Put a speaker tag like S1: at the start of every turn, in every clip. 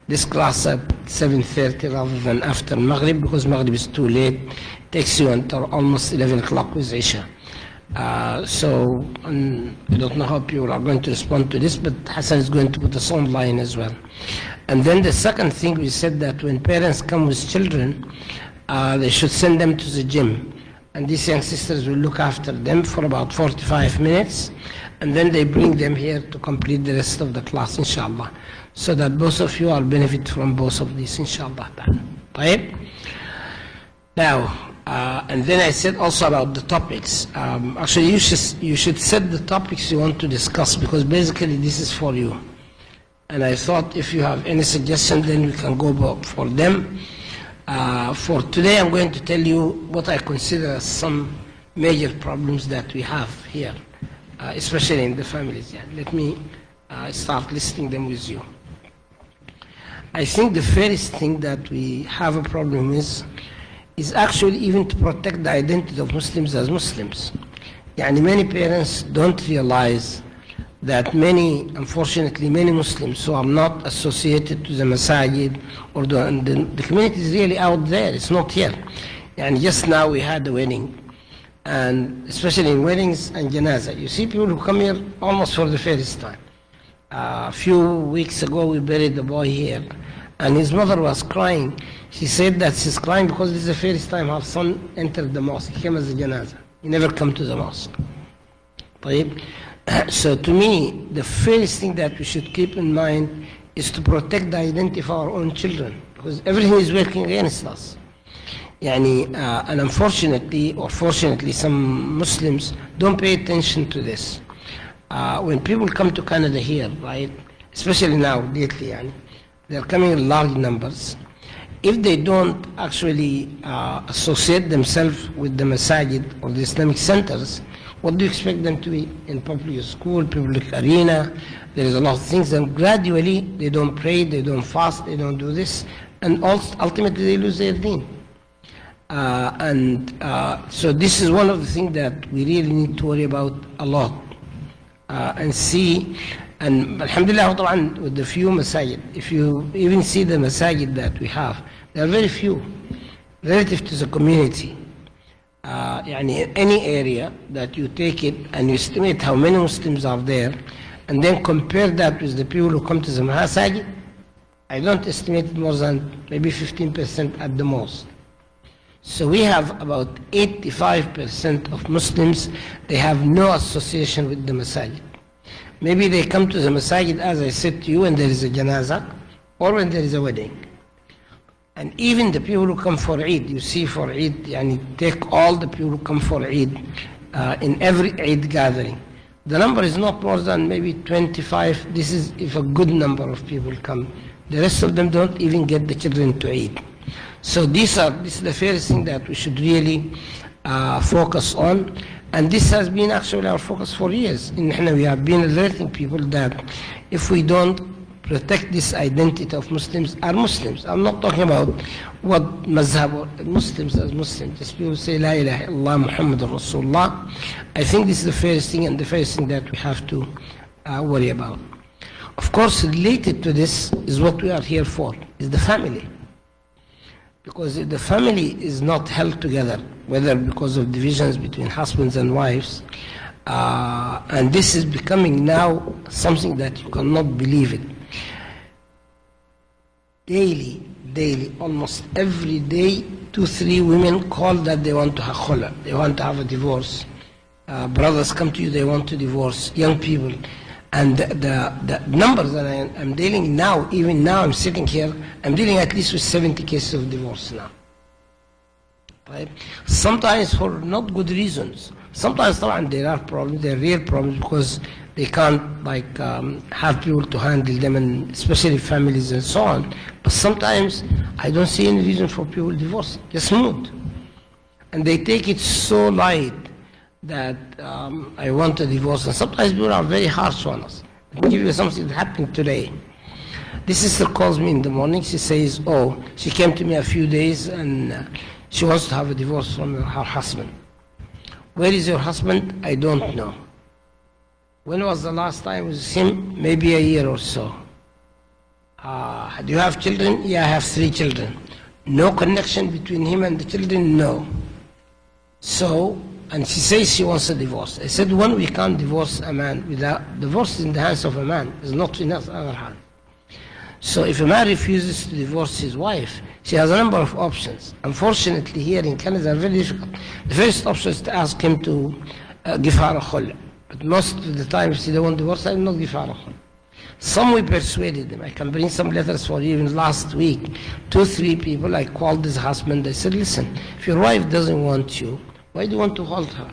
S1: this class at 7:30 rather than after Maghrib, because Maghrib is too late. It takes you until almost 11 o'clock with Isha. So I don't know how people are going to respond to this, but Hassan is going to put us online as well. And then the second thing, we said that when parents come with children, they should send them to the gym. And these young sisters will look after them for about 45 minutes, and then they bring them here to complete the rest of the class, inshallah. So that both of you are benefit from both of these, inshallah. Right? Now, and then I said also about the topics. Actually, you should set the topics you want to discuss, because basically this is for you. And I thought if you have any suggestion, then we can go for them. For today, I'm going to tell you what I consider some major problems that we have here, especially in the families. Yeah. Let me start listing them with you. I think the first thing that we have a problem is actually even to protect the identity of Muslims as Muslims. Yani many parents don't realize that unfortunately, many Muslims who are not associated to the masajid or the community is really out there, it's not here. And just now we had a wedding, and especially in weddings and janazah, you see people who come here almost for the first time. A few weeks ago we buried a boy here, and his mother was crying. She said that she's crying because this is the first time her son entered the mosque. He came as a janazah. He never come to the mosque. So to me, the first thing that we should keep in mind is to protect the identity of our own children, because everything is working against us. And unfortunately, or fortunately, some Muslims don't pay attention to this. When people come to Canada here, right, especially now, lately, they're coming in large numbers. If they don't actually associate themselves with the masajid or the Islamic centers, what do you expect them to be? In public school, public arena, there is a lot of things, and gradually they don't pray, they don't fast, they don't do this, and ultimately they lose their deen. So this is one of the things that we really need to worry about a lot, and see. And alhamdulillah, with the few masajid, if you even see the masajid that we have, there are very few relative to the community. Any area that you take it and you estimate how many Muslims are there, and then compare that with the people who come to the masajid, I don't estimate it more than maybe 15% at the most. So we have about 85% of Muslims, they have no association with the masajid. Maybe they come to the masajid, as I said to you, when there is a janazah or when there is a wedding. And even the people who come for Eid, you see for Eid, take all the people who come for Eid in every Eid gathering. The number is not more than maybe 25. This is if a good number of people come. The rest of them don't even get the children to Eid. So this is the first thing that we should really focus on. And this has been actually our focus for years. We have been alerting people that if we don't protect this identity of Muslims are Muslims. I'm not talking about what mazhab or Muslims as Muslims. Just people say La ilaha illallah Muhammadur Rasulullah. I think this is the first thing, and the first thing that we have to worry about. Of course, related to this is what we are here for, is the family. Because if the family is not held together, whether because of divisions between husbands and wives, and this is becoming now something that you cannot believe it. Daily, almost every day, 2-3 women call that they want to have khula, they want to have a divorce. Brothers come to you, they want to divorce, young people. And the numbers that I'm dealing now, even now I'm sitting here, I'm dealing at least with 70 cases of divorce now. Right? Sometimes for not good reasons. Sometimes there are problems, there are real problems, because they can't have people to handle them, and especially families and so on. But sometimes I don't see any reason for people divorcing, just mood. And they take it so light that I want a divorce, and sometimes people are very harsh on us. Let me give you something that happened today. This sister calls me in the morning, she says, she came to me a few days and she wants to have a divorce from her husband. Where is your husband? I don't know. When was the last time with him? Maybe a year or so. Do you have children? Yeah, I have 3 children. No connection between him and the children? No. So, and she says she wants a divorce. I said, one, we can't divorce a man without, divorce is in the hands of a man, it's not in our hands. So if a man refuses to divorce his wife, she has a number of options. Unfortunately, here in Canada, very difficult. The first option is to ask him to give her a khul. But most of the time, if she don't want divorce, I will not give her a khul. Some we persuaded them. I can bring some letters for you. Even last week, 2, 3 people, I called this husband. I said, listen, if your wife doesn't want you, why do you want to hold her?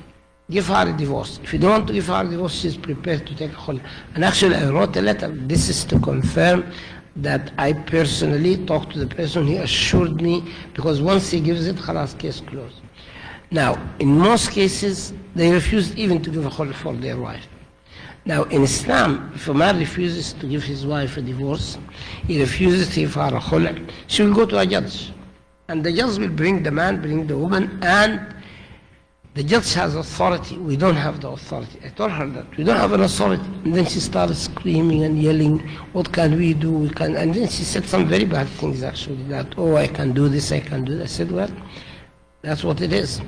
S1: Give her a divorce. If you don't want to give her a divorce, she's prepared to take a khul. And actually, I wrote a letter. This is to confirm that I personally talked to the person. He assured me, because once he gives it, khalas, case closed. Now, in most cases, they refused even to give a khul for their wife. Now, in Islam, if a man refuses to give his wife a divorce, he refuses to give her a khul, she will go to a judge. And the judge will bring the man, bring the woman, and the judge has authority. We don't have the authority. I told her that. We don't have an authority. And then she started screaming and yelling, what can we do? We can. And then she said some very bad things, actually, that, oh, I can do this, I can do that. I said, well, that's what it is.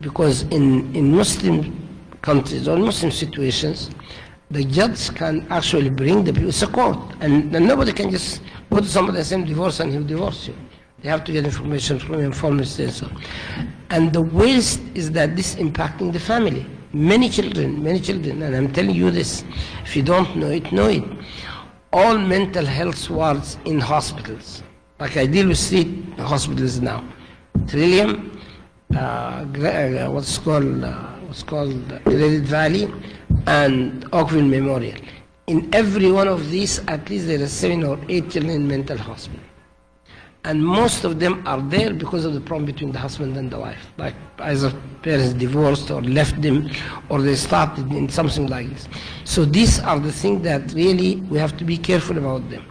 S1: Because in Muslim countries or Muslim situations, the judge can actually bring the people. It's a court. And nobody can just go to somebody and say, divorce, and he'll divorce you. They have to get information from informants and so on. And the worst is that this is impacting the family. Many children, and I'm telling you this, if you don't know it, know it. All mental health wards in hospitals, like I deal with 3 hospitals now, Trillium, what's called Credit Valley, and Oakville Memorial. In every one of these, at least there are 7 or 8 children in mental hospital. And most of them are there because of the problem between the husband and the wife. Like either parents divorced or left them, or they started in something like this. So these are the things that really we have to be careful about them.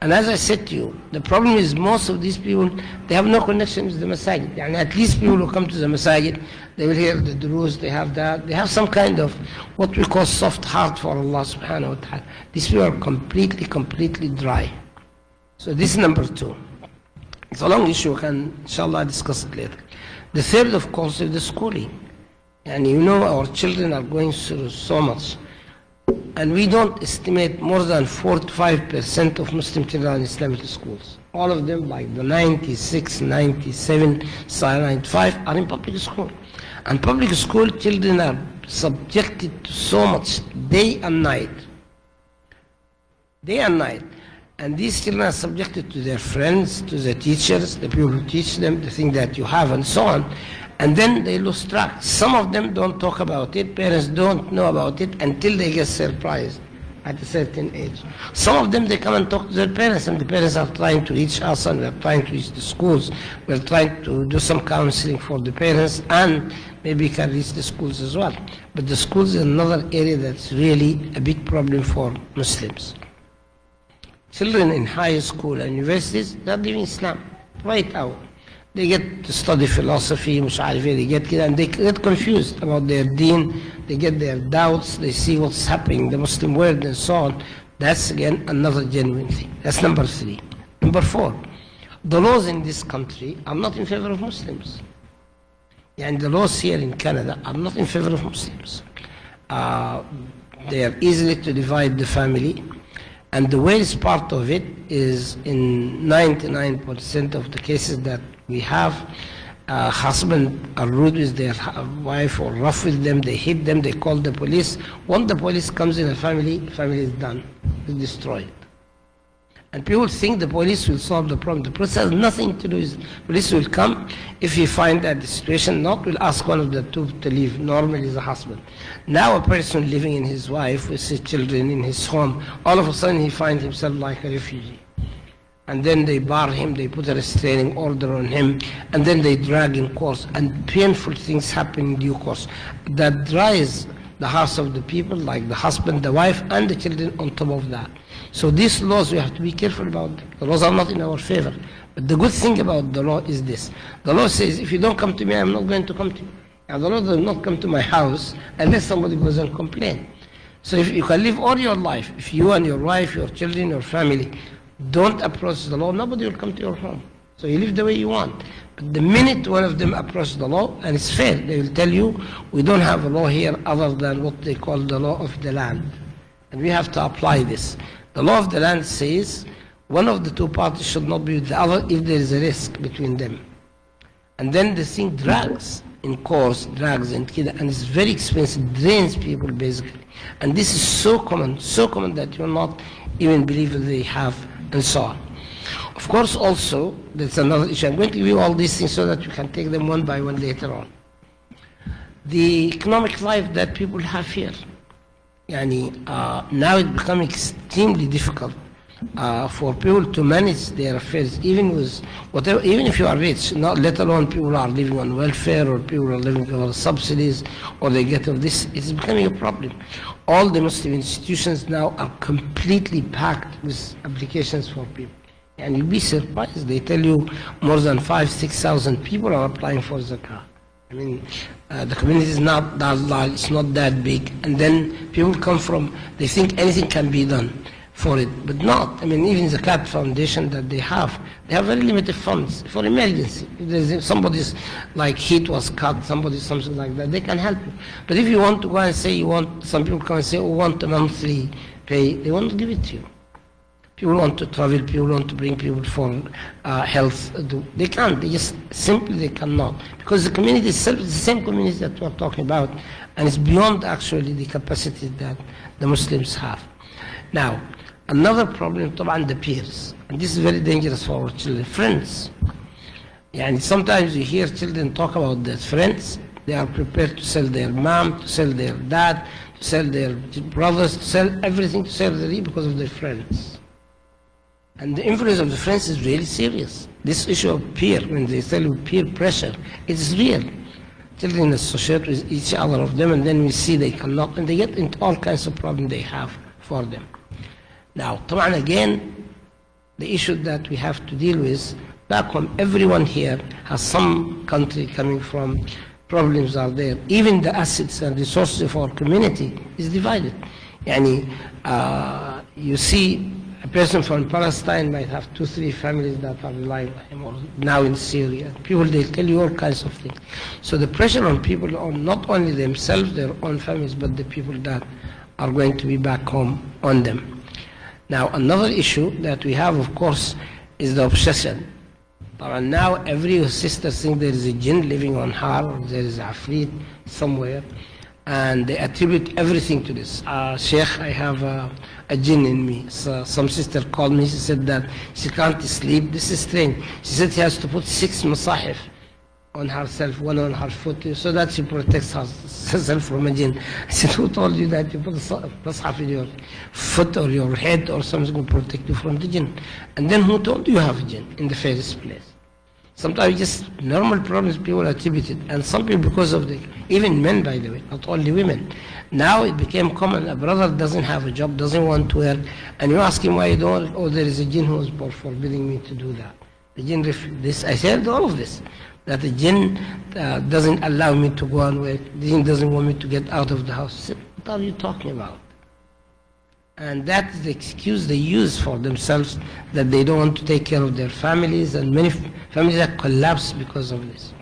S1: And as I said to you, the problem is most of these people, they have no connection with the masajid. And at least people who come to the masajid, they will hear the dru's, they have that. They have some kind of what we call soft heart for Allah subhanahu wa ta'ala. These people are completely dry. So this is number 2. It's a long issue, we can inshallah discuss it later. The third, of course, is the schooling. And you know our children are going through so much. And we don't estimate more than 4 to 5% of Muslim children in Islamic schools. All of them, like the 96, 97, 95, are in public school. And public school children are subjected to so much day and night. Day and night. And these children are subjected to their friends, to the teachers, the people who teach them, the thing that you have, and so on. And then they lose track. Some of them don't talk about it. Parents don't know about it until they get surprised at a certain age. Some of them, they come and talk to their parents, and the parents are trying to reach us, and we're trying to reach the schools. We're trying to do some counseling for the parents, and maybe can reach the schools as well. But the schools is another area that's really a big problem for Muslims. Children in high school and universities, they're living Islam right out. They get to study philosophy, they get and they get confused about their deen, they get their doubts, they see what's happening in the Muslim world and so on. That's again another genuine thing. That's number 3. Number 4, the laws in this country are not in favor of Muslims. And the laws here in Canada are not in favor of Muslims. They are easily to divide the family. And the worst part of it is in 99% of the cases that we have, husbands are rude with their wife or rough with them, they hit them, they call the police. Once the police comes in a family is done, it's destroyed. And people think the police will solve the problem. The police has nothing to do with it. Police will come, if he finds that the situation not, will ask one of the 2 to leave, normally the husband. Now a person living in his wife, with his children, in his home, all of a sudden he finds himself like a refugee. And then they bar him, they put a restraining order on him, and then they drag in course, and painful things happen in due course. That dries the hearts of the people, like the husband, the wife, and the children on top of that. So these laws, we have to be careful about them. The laws are not in our favor. But the good thing about the law is this. The law says, if you don't come to me, I'm not going to come to you. And the law does not come to my house unless somebody goes and complain. So if you can live all your life, if you and your wife, your children, your family, don't approach the law, nobody will come to your home. So you live the way you want. But the minute one of them approaches the law, and it's fair, they will tell you, we don't have a law here other than what they call the law of the land. And we have to apply this. The law of the land says one of the two parties should not be with the other if there is a risk between them. And then the thing drags in course, drags and it's very expensive, drains people basically. And this is so common that you'll not even believe that they have, and so on. Of course, also, that's another issue. I'm going to give you all these things so that you can take them one by one later on. The economic life that people have here, now it's becoming extremely difficult for people to manage their affairs, even with whatever, even if you are rich, not let alone people are living on welfare or people are living on subsidies or they get all this. It's becoming a problem. All the Muslim institutions now are completely packed with applications for people. And you'll be surprised. They tell you more than 5,000-6,000 people are applying for zakah. I mean, the community is not that large, it's not that big. And then people come from, they think anything can be done for it, but not. I mean, even the Zakat Foundation that they have very limited funds for emergency. If there's somebody's like heat was cut, something like that, they can help you. But if you want to go and say you want, some people come and say, oh, want a monthly pay, they won't give it to you. People want to travel, people want to bring people for health. They can't, they cannot. Because the community itself is the same community that we're talking about, and it's beyond actually the capacity that the Muslims have. Now, another problem, طبعا, the peers. And this is very dangerous for our children. Friends. Sometimes you hear children talk about their friends. They are prepared to sell their mom, to sell their dad, to sell their brothers, to sell everything, to sell their because of their friends. And the influence of the friends is really serious. This issue of peer, when they tell you peer pressure, it is real. Children associate with each other of them, and then we see they cannot, and they get into all kinds of problems they have for them. Now, طبعا, again, the issue that we have to deal with, back home, everyone here has some country coming from, problems are there. Even the assets and resources of our community is divided. You see, a person from Palestine might have 2-3 families that are relying on him, or now in Syria. People, they tell you all kinds of things. So the pressure on people, on not only themselves, their own families, but the people that are going to be back home on them. Now, another issue that we have, of course, is the obsession. And now every sister thinks there is a jinn living on her, or there is a afreet somewhere, and they attribute everything to this. Sheikh, I have a jinn in me. So some sister called me, she said that she can't sleep. This is strange. She said she has to put 6 masahif on herself, one on her foot, so that she protects herself from a jinn. I said, who told you that you put a masahif in your foot or your head or something to protect you from the jinn? And then who told you have a jinn in the first place? Sometimes just normal problems people attribute it, and some people because of the, even men by the way, not only women. Now it became common, a brother doesn't have a job, doesn't want to work, and you ask him why you don't, oh, there is a jinn who is forbidding me to do that. The jinn, this, I said all of this, that the jinn doesn't allow me to go and work, the jinn doesn't want me to get out of the house. I said, what are you talking about? And that is the excuse they use for themselves, that they don't want to take care of their families, and many families have collapsed because of this.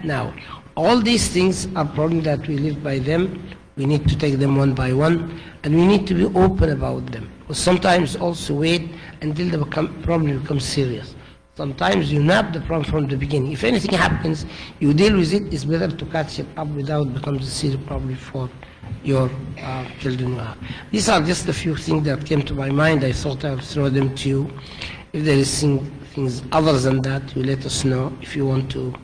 S1: Now, all these things are problems that we live by them. We need to take them one by one, and we need to be open about them. But sometimes also wait until the problem becomes serious. Sometimes you nab the problem from the beginning. If anything happens, you deal with it. It's better to catch it up without becoming a serious problem for your children. These are just a few things that came to my mind. I thought I would throw them to you. If there is things other than that, you let us know. If you want to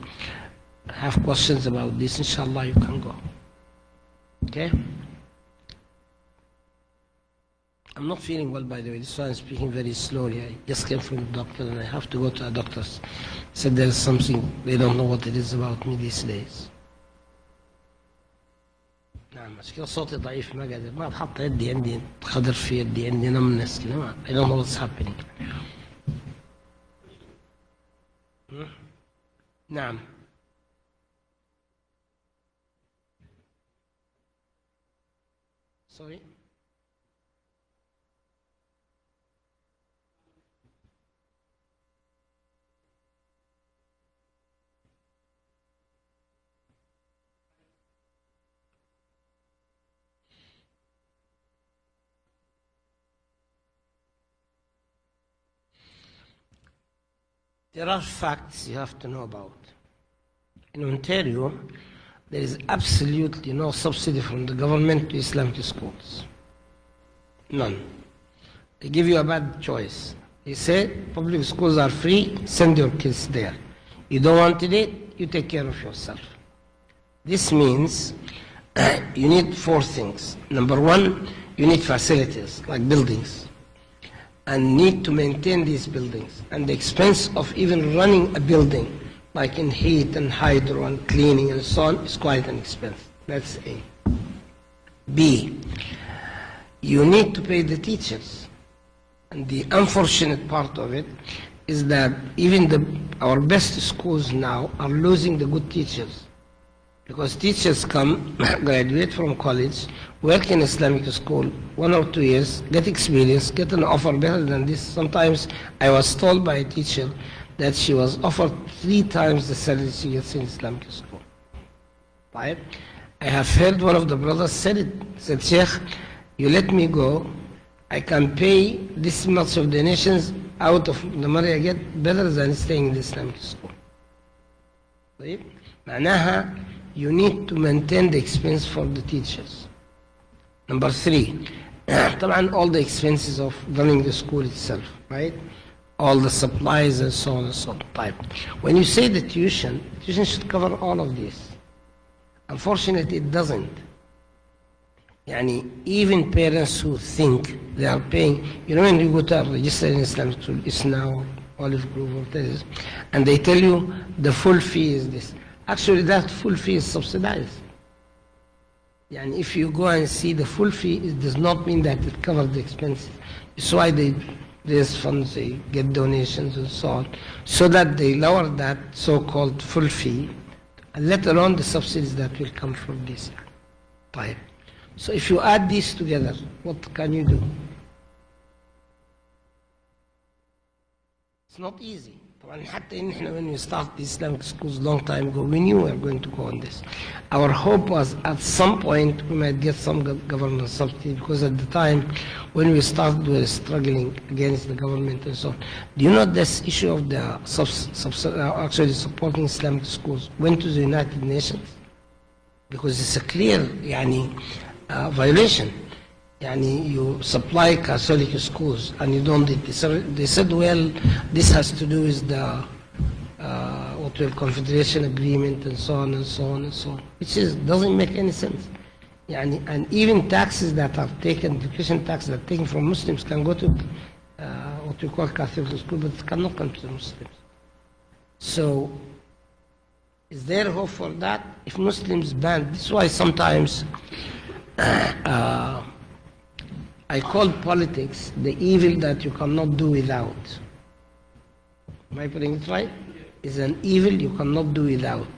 S1: have questions about this, inshallah, you can go. Okay? I'm not feeling well, by the way. This is why I'm speaking very slowly. I just came from the doctor, and I have to go to a doctor's. Said there is something, they don't know what it is about me these days. نعم مشكلة صوتي ضعيف ما قادر ما بحط يدي عندي خضر في يدي عندي numbness كده I don't know what's happening. نعم. Sorry. There are facts you have to know about. In Ontario, there is absolutely no subsidy from the government to Islamic schools. None. They give you a bad choice. They say public schools are free, send your kids there. You don't want it, you take care of yourself. This means you need four things. Number one, you need facilities like buildings, and need to maintain these buildings. And the expense of even running a building, like in heat and hydro and cleaning and so on, is quite an expense. That's A. B, you need to pay the teachers. And the unfortunate part of it is that even our best schools now are losing the good teachers. Because teachers come, graduate from college, work in Islamic school 1 or 2 years, get experience, get an offer better than this. Sometimes I was told by a teacher that she was offered 3 times the salary she gets in Islamic school. Right? I have heard one of the brothers said, Sheikh, you let me go, I can pay this much of donations out of the money I get better than staying in the Islamic school. Right? معناها you need to maintain the expense for the teachers. Number 3, طبعا all the expenses of running the school itself, right? All the supplies and so on and so on. When you say the tuition should cover all of this. Unfortunately, it doesn't. Even parents who think they are paying, when you go to register in Islamic school, it's now Olive Grove or this, and they tell you the full fee is this. Actually, that full fee is subsidized. If you go and see the full fee, it does not mean that it covers the expenses. It's why they raise funds, they get donations and so on, so that they lower that so-called full fee, and let alone the subsidies that will come from this type. So if you add these together, what can you do? It's not easy. When we started the Islamic schools a long time ago, we knew we were going to go on this. Our hope was at some point we might get some government subsidy, because at the time when we started, we were struggling against the government and so on. Do you know this issue of the actually supporting Islamic schools went to the United Nations? Because it's a clear violation. You supply Catholic schools and you don't do it. They said, well, this has to do with the Confederation Agreement and so on and so on and so on, which doesn't make any sense. And even taxes that are taken, education taxes that are taken from Muslims can go to what we call Catholic school, but it cannot come to the Muslims. So, is there hope for that? If Muslims ban, this is why sometimes I call politics the evil that you cannot do without. Am I putting it right? It's an evil you cannot do without.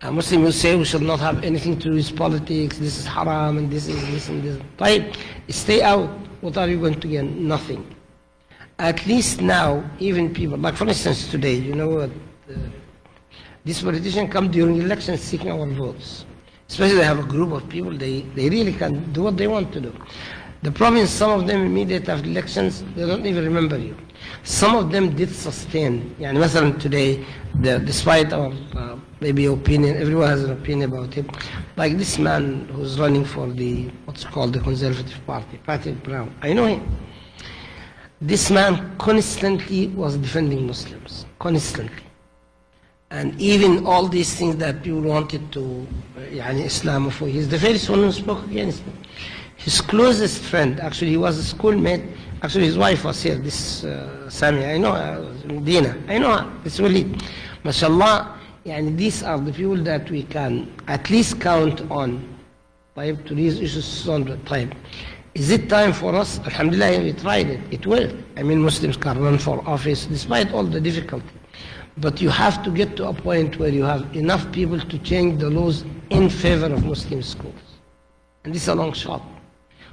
S1: A Muslim will say we should not have anything to do with politics, this is haram and this is this and this. Right? Stay out. What are you going to gain? Nothing. At least now, even people, like for instance today, these politicians come during elections seeking our votes. Especially they have a group of people, they really can do what they want to do. The problem is some of them immediately after elections, they don't even remember you. Some of them did sustain. مثلا today, despite our maybe opinion, everyone has an opinion about him. Like this man who's running for what's called the Conservative Party, Patrick Brown. I know him. This man constantly was defending Muslims, constantly. And even all these things that people wanted to, Islamophobia, he's the first one who spoke against them. His closest friend, actually he was a schoolmate, actually his wife was here, this Sami, I know her, Ledina, I know her, this Walid. MashaAllah, these are the people that we can at least count on to these issues on the time. Is it time for us? Alhamdulillah, we tried it, it will. Muslims can run for office despite all the difficulty. But you have to get to a point where you have enough people to change the laws in favor of Muslim schools. And this is a long shot.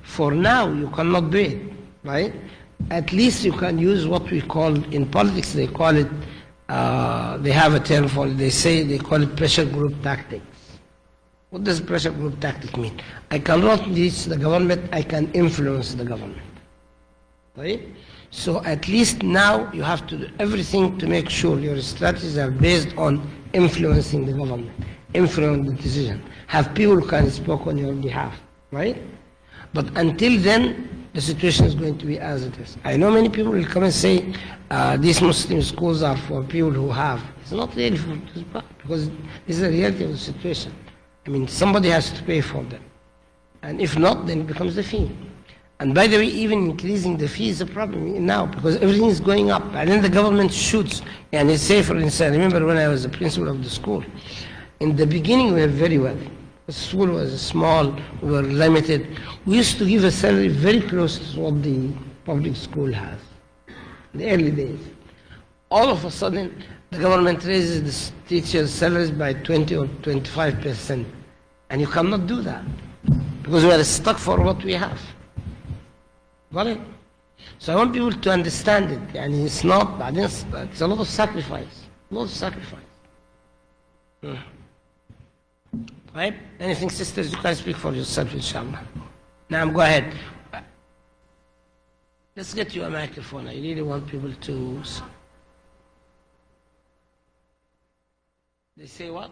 S1: For now, you cannot do it, right? At least you can use what we call, in politics, they call it, they have a term for it, they call it pressure group tactics. What does pressure group tactic mean? I cannot reach the government, I can influence the government, right? So at least now you have to do everything to make sure your strategies are based on influencing the government, influencing the decision. Have people who can speak on your behalf, right? But until then, the situation is going to be as it is. I know many people will come and say, these Muslim schools are for people who have. It's not really for this, because this is the reality of the situation. I mean, somebody has to pay for them. And if not, then it becomes the fee. And by the way, even increasing the fee is a problem now, because everything is going up. And then the government shoots. And they say, for instance, I remember when I was the principal of the school, in the beginning we were very wealthy. The school was small, we were limited. We used to give a salary very close to what the public school has in the early days. All of a sudden, the government raises the teachers' salaries by 20 or 25%. And you cannot do that, because we are stuck for what we have. Got it? So I want people to understand it. And it's not, it's a lot of sacrifice. A lot of sacrifice. Right? Anything, sisters, you can speak for yourself, inshallah. Now, go ahead. Let's get you a microphone. I really want people to... They say what?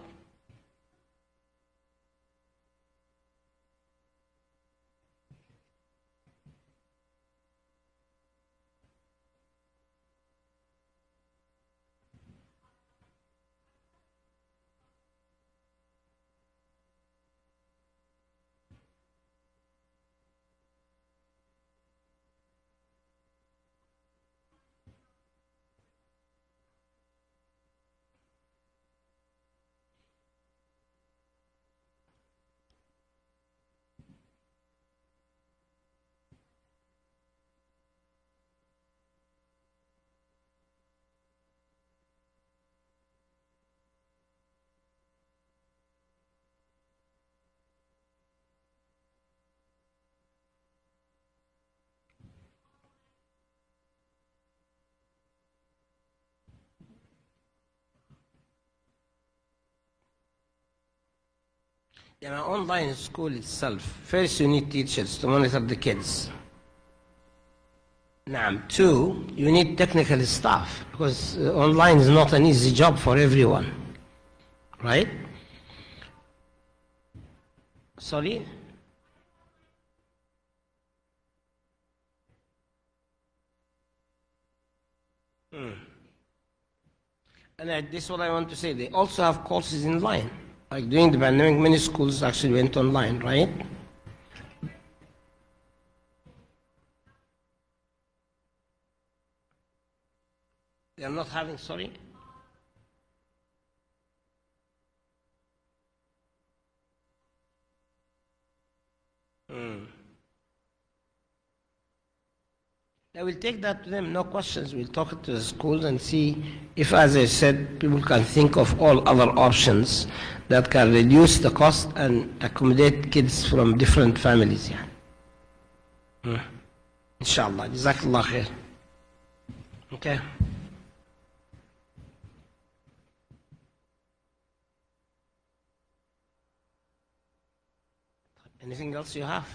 S1: In an online school itself, first you need teachers to monitor the kids. Now, two, you need technical staff, because online is not an easy job for everyone, right? Sorry? And this is what I want to say. They also have courses in line. Like during the pandemic, many schools actually went online, right? They are not having, sorry? I will take that to them, no questions. We'll talk to the schools and see if, as I said, people can think of all other options that can reduce the cost and accommodate kids from different families. Inshallah. Jazakallah khair. Okay. Anything else you have?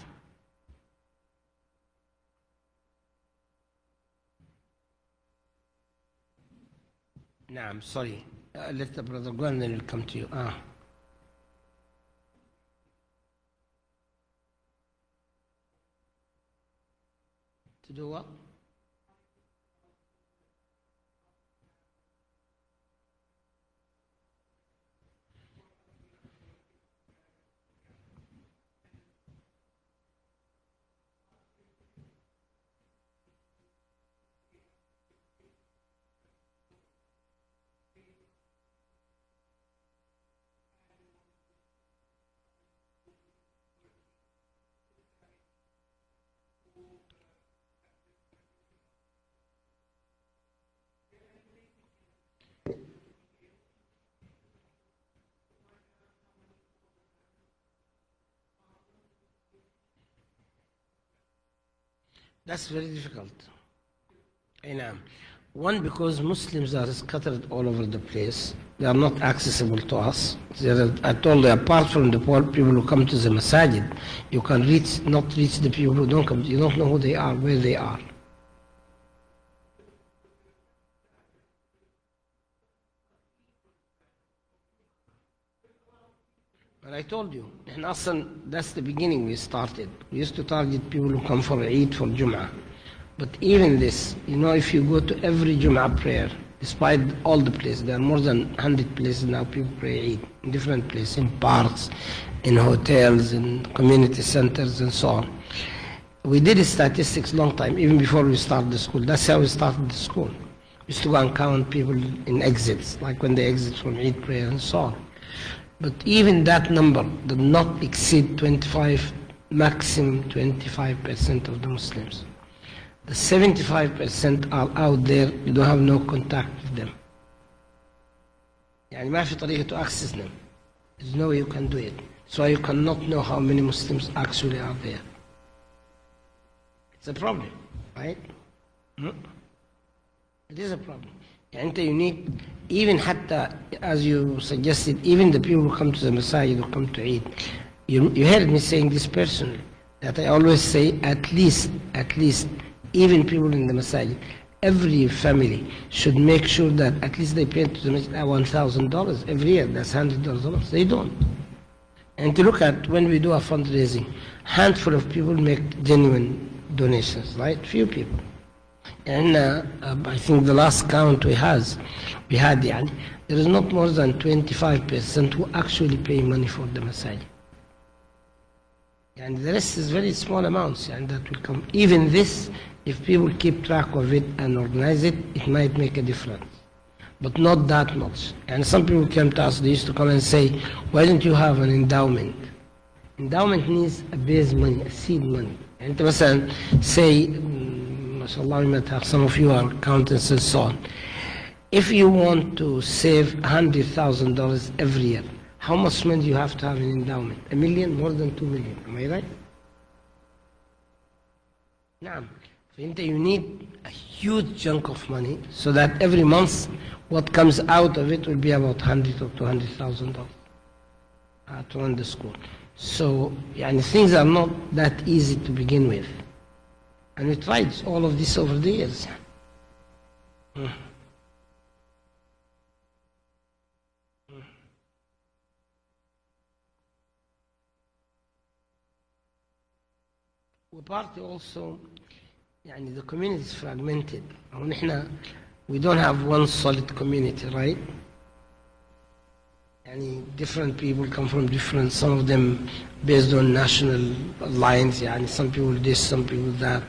S1: No, I'm sorry. Let the brother go and then we'll come to you. To do what? That's very difficult. One, because Muslims are scattered all over the place. They are not accessible to us. I told you, apart from the poor people who come to the masajid, you can not reach the people who don't come. You don't know who they are, where they are. And I told you, that's the beginning we started. We used to target people who come for Eid, for Jum'ah. But even this, if you go to every Jum'ah prayer, despite all the places, there are more than 100 places now people pray Eid, in different places, in parks, in hotels, in community centers, and so on. We did statistics long time, even before we started the school. That's how we started the school. We used to go and count people in exits, like when they exit from Eid prayer and so on. But even that number did not exceed 25, maximum 25% of the Muslims. The 75% are out there, you don't have no contact with them. يعني ما في طريقة to access them. There's no way you can do it. So you cannot know how many Muslims actually are there. It's a problem, right? It is a problem. يعني you need, even حتى, as you suggested, even the people who come to the Masajid, who come to Eid, you heard me saying this personally, that I always say at least, even people in the Masajid, every family should make sure that at least they pay to the Masjid $1,000 every year. That's $100. They don't. And to look at when we do a fundraising, handful of people make genuine donations, right? Few people. And I think the last count we had, there is not more than 25% who actually pay money for the Masajid. And the rest is very small amounts, and that will come. Even this, if people keep track of it and organize it, it might make a difference. But not that much. And some people came to us, they used to come and say, why don't you have an endowment? Endowment needs a base money, a seed money. And مثلا say, mashallah, some of you are accountants and so on. If you want to save $100,000 every year, how much money do you have to have in endowment? $1 million? More than $2 million. Am I right? نعم. You need a huge chunk of money so that every month what comes out of it will be about $100,000 or $200,000 to run the school. So things are not that easy to begin with. And we tried all of this over the years. We partly also, the community is fragmented. We don't have one solid community, right? Different people come from different, some of them based on national lines, some people this, some people that.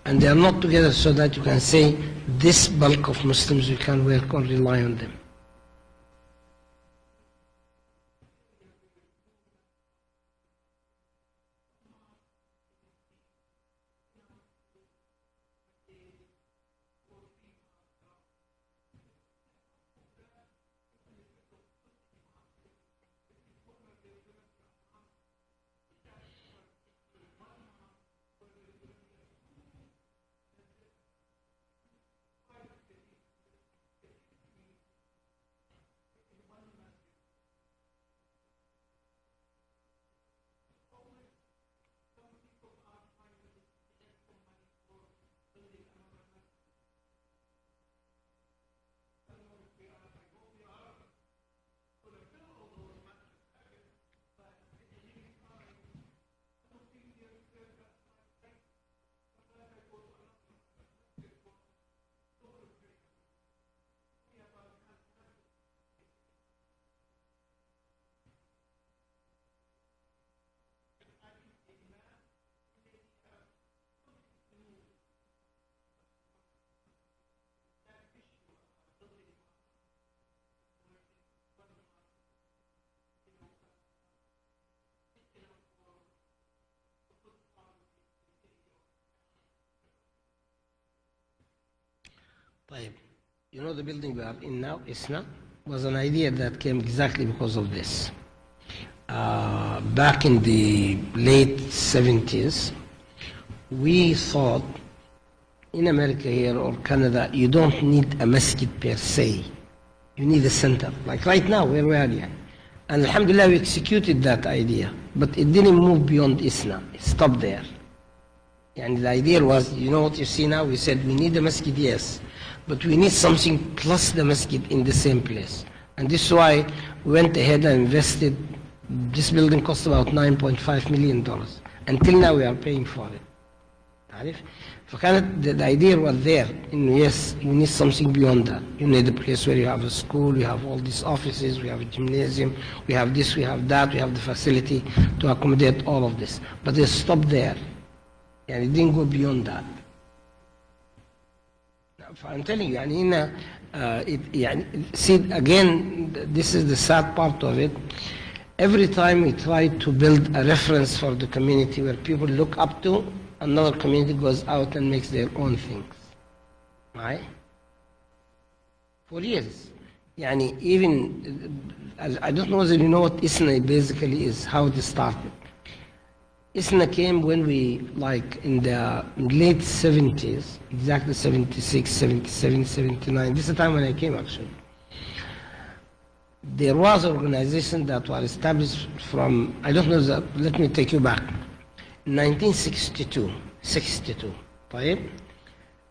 S1: And they are not together so that you can say, this bulk of Muslims, we can work or rely on them. The building we are in now, ISNA, was an idea that came exactly because of this. Back in the late 70s, we thought in America here or Canada, you don't need a masjid per se. You need a center, like right now where we are here. And alhamdulillah, we executed that idea, but it didn't move beyond ISNA. It stopped there. And the idea was, what you see now, we said we need a masjid, yes, but we need something plus the masjid in the same place. And this is why we went ahead and invested this building cost about $9.5 million. Until now we are paying for it. عارف؟ فكانت the idea was there إنه yes, you need something beyond that. You need a place where you have a school, you have all these offices, we have a gymnasium, we have this, we have that, we have the facility to accommodate all of this. But they stopped there. And it didn't go beyond that. I'm telling you, see again, this is the sad part of it. Every time we try to build a reference for the community where people look up to, another community goes out and makes their own things. Right? For years. Even, I don't know whether you know what ISNA basically is, how it started. ISNA came when we, like in the late 70s, exactly 76, 77, 79, this is the time when I came actually. There was an organization that was established from, I don't know, let me take you back. In 1962, طيب?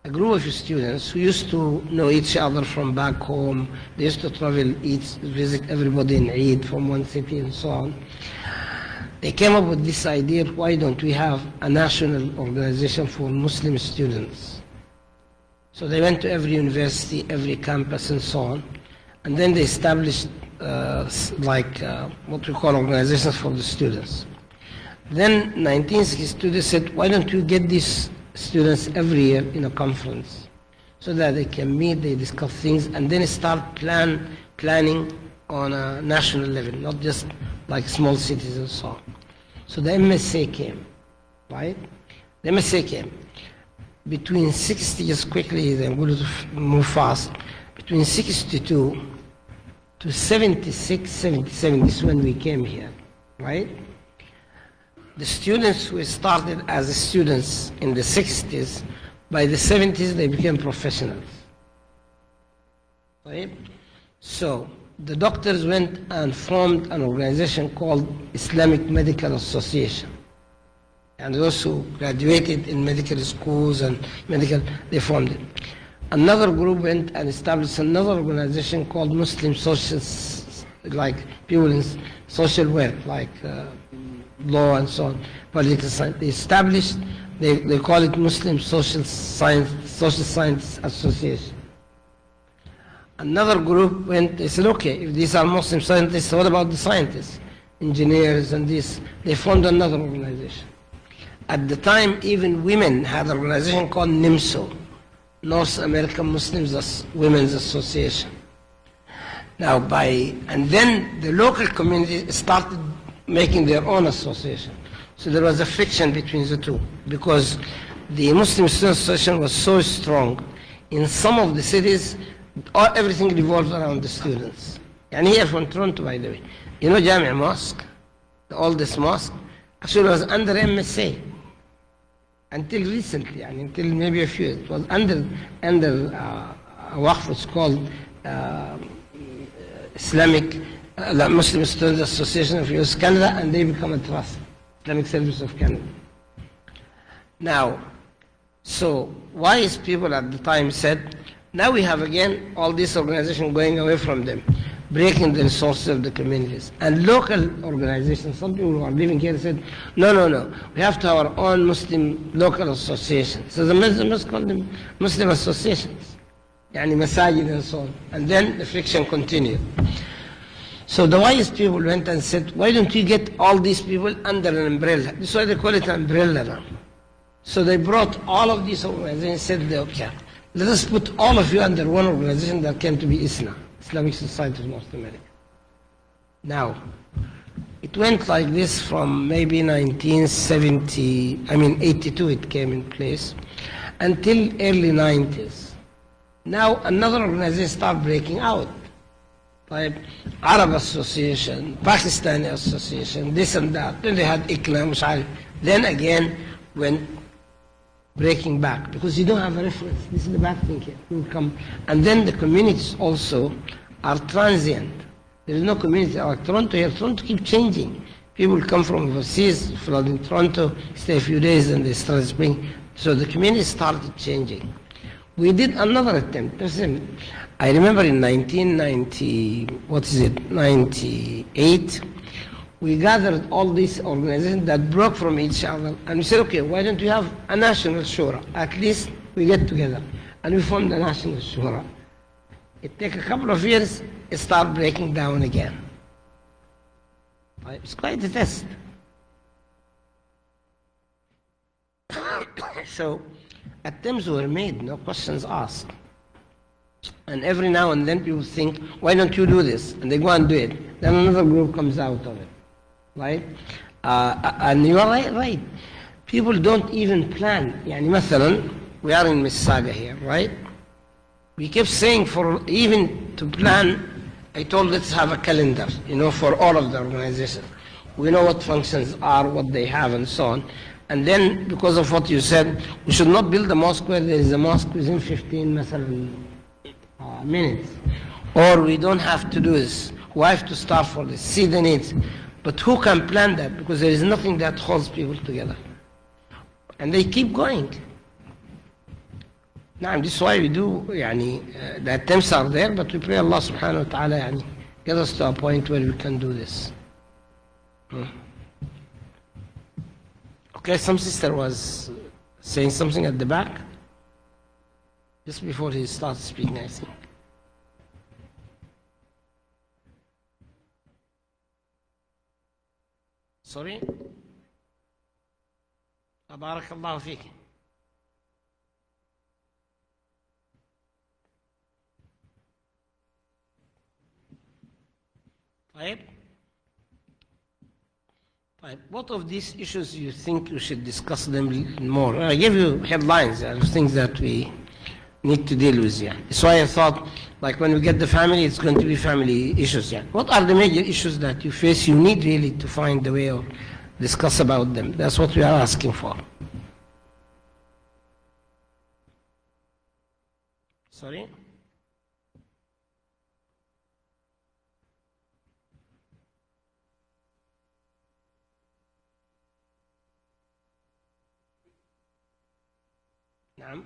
S1: A group of students who used to know each other from back home, they used to travel, visit everybody in Eid from one city and so on. They came up with this idea, why don't we have a national organization for Muslim students? So they went to every university, every campus and so on, and then they established what we call organizations for the students. Then 1962 they said, why don't you get these students every year in a conference so that they can meet, they discuss things, and then start planning on a national level, not just like small cities and so on. So the MSA came, right? The MSA came. Between 60s, quickly, I'm going to move fast, between 62 to 76, 77, this is when we came here, right? The students who started as students in the 60s, by the 70s they became professionals, right? So the doctors went and formed an organization called Islamic Medical Association. And those who graduated in medical schools and they formed it. Another group went and established another organization called Muslim Social, like people in social work, like law and so on, political science. They established, they call it Muslim Social Science Association. Another group went, they said, okay, if these are Muslim scientists, what about the scientists, engineers and this? They formed another organization. At the time, even women had an organization called NIMSO, North American Muslims Women's Association. Now and then the local community started making their own association. So there was a friction between the two because the Muslim Student Association was so strong. In some of the cities, everything revolves around the students. And here from Toronto, by the way, you know Jami'a Mosque, the oldest mosque, actually was under MSA until recently, and until maybe a few years. It was under a waqf, it's called Islamic Muslim Students Association of US Canada, and they become a trust, Islamic Service of Canada. Now, so wise people at the time said, now we have again all this organization going away from them, breaking the resources of the communities. And local organizations, some people who are living here said, no, we have to have our own Muslim local association. So the Muslims call them Muslim associations, yani masajid and so on. And then the friction continued. So the wise people went and said, why don't you get all these people under an umbrella? This is why they call it an umbrella now. So they brought all of these organizations and said, okay, let us put all of you under one organization that came to be ISNA, Islamic Society of North America. Now, it went like this from maybe 82 it came in place, until early 90s. Now another organization started breaking out. Like Arab Association, Pakistani Association, this and that. Then they had ICNA, then again went breaking back because you don't have a reference. This is the bad thing here. You come, and then the communities also are transient. There is no community like Toronto here. Toronto keeps changing. People come from overseas, flood in Toronto, stay a few days, and they start spring. So the community started changing. We did another attempt. Listen, I remember in 98, we gathered all these organizations that broke from each other, and we said, okay, why don't we have a national shura? At least we get together, and we formed a national shura. It takes a couple of years, it starts breaking down again. It's quite a test. So attempts were made, no questions asked. And every now and then people think, why don't you do this? And they go and do it. Then another group comes out of it. Right? And you are right. People don't even plan. يعني مثلا, we are in Mississauga here, right? We kept saying for even to plan, I told let's have a calendar, for all of the organizations. We know what functions are, what they have, and so on. And then, because of what you said, we should not build a mosque where there is a mosque within 15 minutes. Or we don't have to do this. We have to start for this, see the needs. But who can plan that? Because there is nothing that holds people together. And they keep going. Now, this is why we do, the attempts are there, but we pray Allah subhanahu wa ta'ala, get us to a point where we can do this. Okay, some sister was saying something at the back, just before he started speaking, I think. Sorry? بارك الله فيك. طيب. What of these issues you think you should discuss them more? I gave you headlines of things that we need to deal with. Yeah. That's why I thought, like when we get the family, it's going to be family issues. Yeah. What are the major issues that you face? You need really to find a way of discuss about them. That's what we are asking for. Sorry? نعم.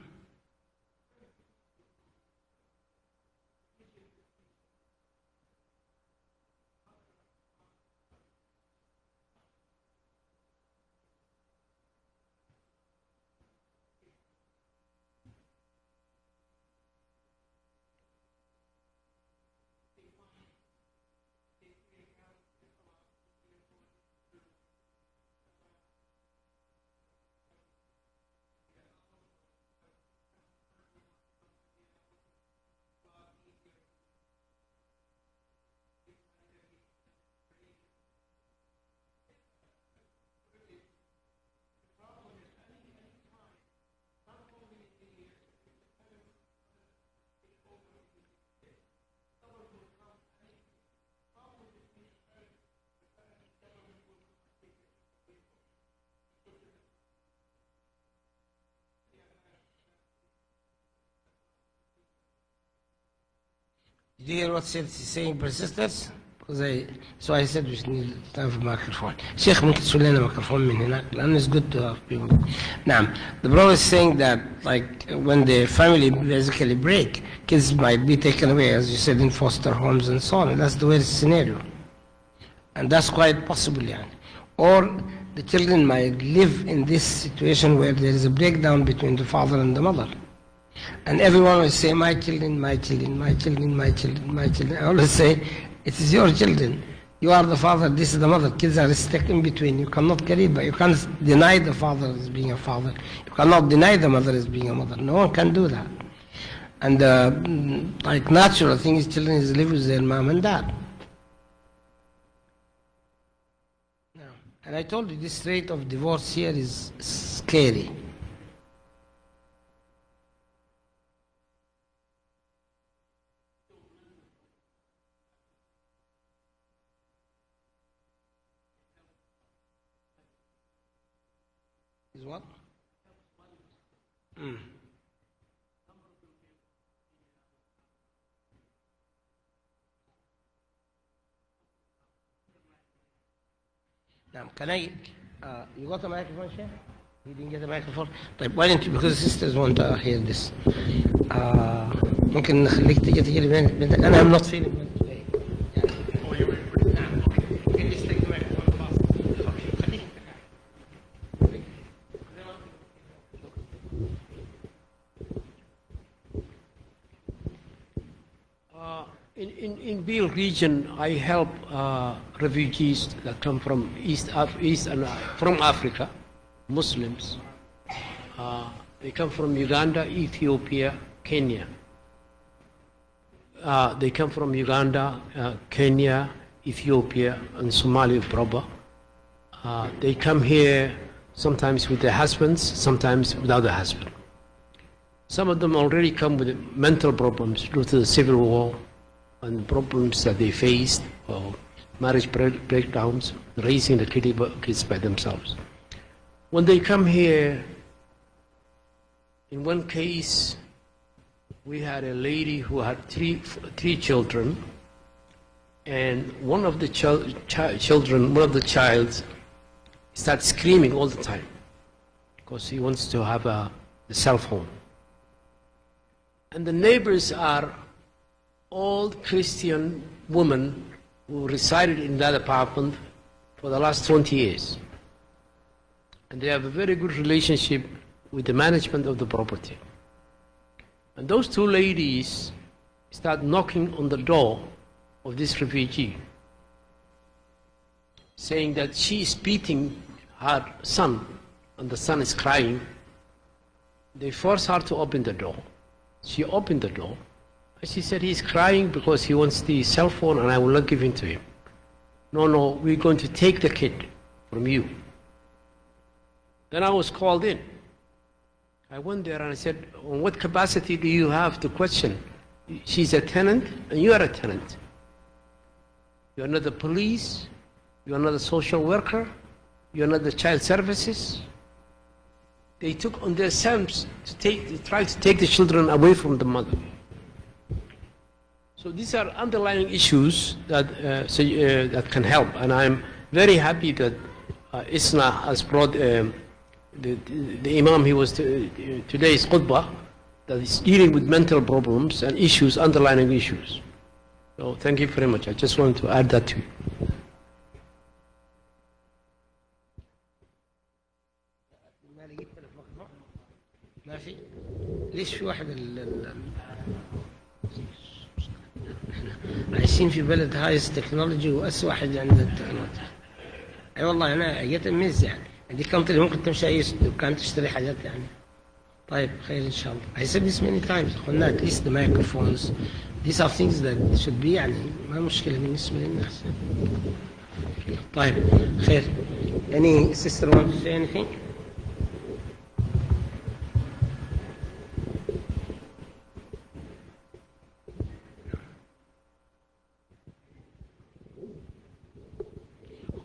S1: Did you hear what she's saying, persistence? So I said we should need to have a microphone. Sheikh, ممكن تسوي لنا ميكروفون من هناك لأن it's good to have people. نعم. The brother is saying that like when the family basically break, kids might be taken away, as you said, in foster homes and so on. And that's the worst scenario. And that's quite possible, يعني. Or the children might live in this situation where there is a breakdown between the father and the mother. And everyone will say, my children, my children, my children, my children, my children. I always say, it is your children. You are the father, this is the mother. Kids are stuck in between. You cannot get it, but you can't deny the father as being a father. You cannot deny the mother as being a mother. No one can do that. And like natural thing is children is live with their mom and dad. And I told you this rate of divorce here is scary. Is what? Now, can I, you got a microphone, Sheikh? You didn't get a microphone? طيب, why don't you, because the sisters want to hear this. ممكن نخليك تجي لي بين أنا I'm not feeling well today. Can you just take the microphone?
S2: In Beale region, I help refugees that come from from Africa, Muslims. They come from Uganda, Ethiopia, Kenya. They come from Uganda, Kenya, Ethiopia, and Somalia proper. They come here sometimes with their husbands, sometimes without their husband. Some of them already come with mental problems due to the civil war and problems that they faced, or marriage breakdowns, raising the kids by themselves. When they come here, in one case, we had a lady who had three children, and one of the child started screaming all the time because he wants to have a cell phone. And the neighbors are old Christian women who resided in that apartment for the last 20 years. And they have a very good relationship with the management of the property. And those two ladies start knocking on the door of this refugee, saying that she is beating her son, and the son is crying. They force her to open the door. She opened the door, and she said, he's crying because he wants the cell phone and I will not give it to him. No, we're going to take the kid from you. Then I was called in. I went there and I said, on what capacity do you have to question? She's a tenant and you are a tenant. You're not the police, you're not a social worker, you're not the child services. They took on themselves to try to take the children away from the mother. So these are underlying issues that that can help, and I'm very happy that ISNA has brought the Imam. He was today's khutbah that is dealing with mental problems and issues, underlying issues. So thank you very much. I just wanted to add that to you.
S1: ما في ليش في واحد عايشين في بلد هايس تكنولوجي وأسوأ واحد عندنا التكنولوجي. اي والله انا جيت اميز يعني عندي كونتري ممكن تمشي اي دكان تشتري حاجات يعني. طيب خير ان شاء الله. I said this many times قلنا at least the microphones these are things that should be يعني ما مشكلة بالنسبة للناس. طيب خير. Any sister want to say anything?